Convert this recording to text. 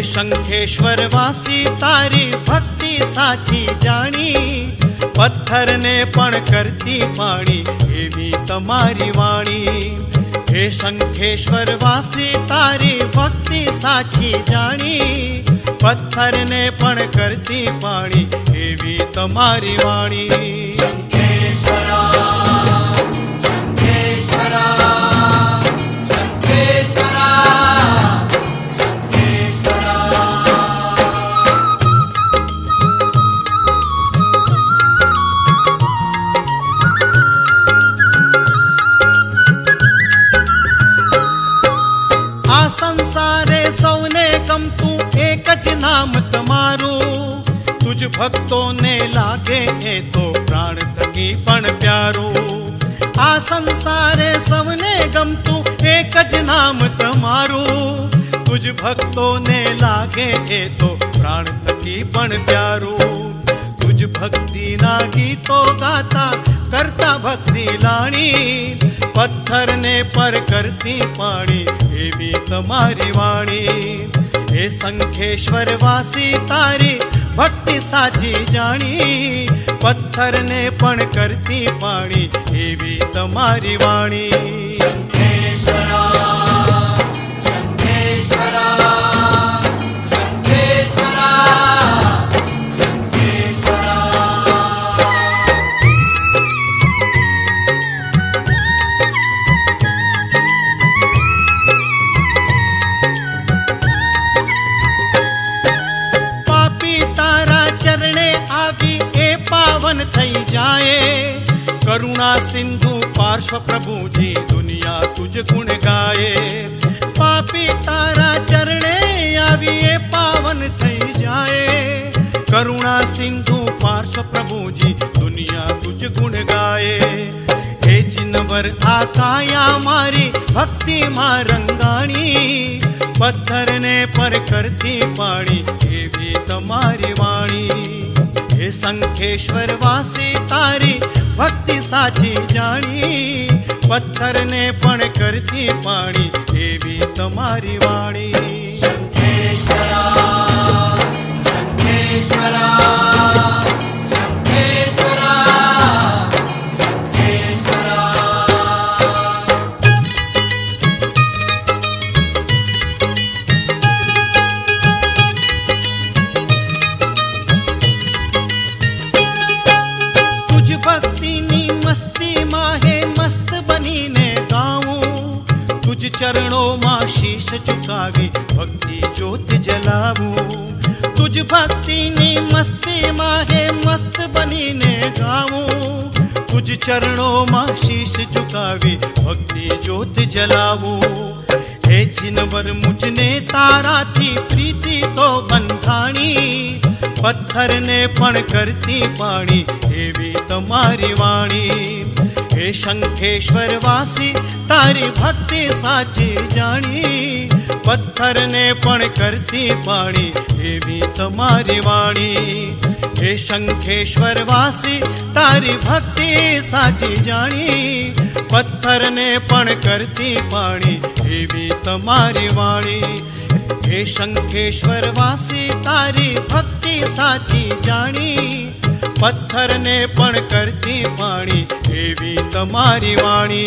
शंखेश्वर वासी तारी भक्ति साची जानी, पत्थर ने पण करती पाणी एवी तमारी वाणी। हे शंखेश्वर वासी तारी भक्ति साची जानी, पत्थर ने पण करती पाणी एवी तमारी वाणी। शंखेश्वरा शंखेश्वरा शंखेश्वरा संसारे सौने गमतू एक ज नाम तमारू, तुझ भक्तों ने लागे ए तो प्राण थकी पण प्यारू। आ संसारे सौने गमतू एक ज नाम तमारू, तुझ भक्तों ने लागे ए तो प्राण थकी पण प्यारू। तुझ भक्ति ना गीतो गाता करता भक्ति लाणी, पत्थर ने पर करती पाणी एवी तमारी वाणी। हे शंखेश्वर वासी तारी भक्ति साची जानी, पत्थर ने पण करती पाणी एवी तमारी वाणी। शंखेश्वरा शंखेश्वरा शंखेश्वरा शंखेश्वरा। पावन थई जाए करुणा सिंधु पार्श्व प्रभु जी दुनिया तुझ गुण गाए। पापी तारा चरणे आविए पावन थई जाए, करुणा सिंधु पार्श्व प्रभु जी दुनिया तुझ गुण गाए। हे जिनवर आकाया मारी भक्ति मां रंगाणी, पत्थर ने पर करती पाणी एवी तमारी वाणी। हे शंखेश्वर वासी तारी भक्ति साची जानी, पत्थर ने पण करती पाणी एवी तमारी वाणी। शंखेश्वरा शंखेश्वरा शंखेश्वरा शंखेश्वरा। भक्ति नी मस्ती माहे मस्त बनी ने गाऊं, तुझ चरणों मां शीश झुकावी भक्ति ज्योत जलाऊं। तुझ भक्ति नी मस्ती माहे मस्त बनी ने गाऊं, तुझ चरणों मां शीश झुकावी भक्ति ज्योत जलाऊं। हे जिनवर मुझने तारा थी प्रीति तो बंधाणी, पत्थर ने पण करती पाणी एवी तमारी वाणी। हे शंखेश्वर वासी तारी भक्ति साची जानी, पत्थर ने पण करती पाणी एवी तमारी वाणी। हे शंखेश्वर वासी तारी भक्ति साची जानी, पत्थर ने पण करती पाणी एवी तमारी वाणी। हे शंखेश्वर वासी तारी भक्ति साची जानी, पत्थर ने पण करती पाणी एवी तमारी वाणी।